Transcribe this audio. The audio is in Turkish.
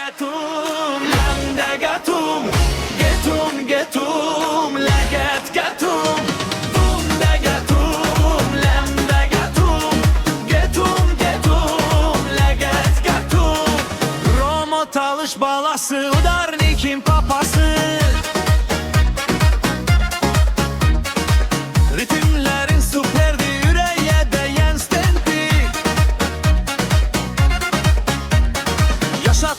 getum, lande getum, getum, getum, leget getum. Bumde getum, lande getum, getum, getum, leget getum. Romo talış balası, udarnikin papası. Ritimlerin süperdi, yüreğe değen stendi. Yaşat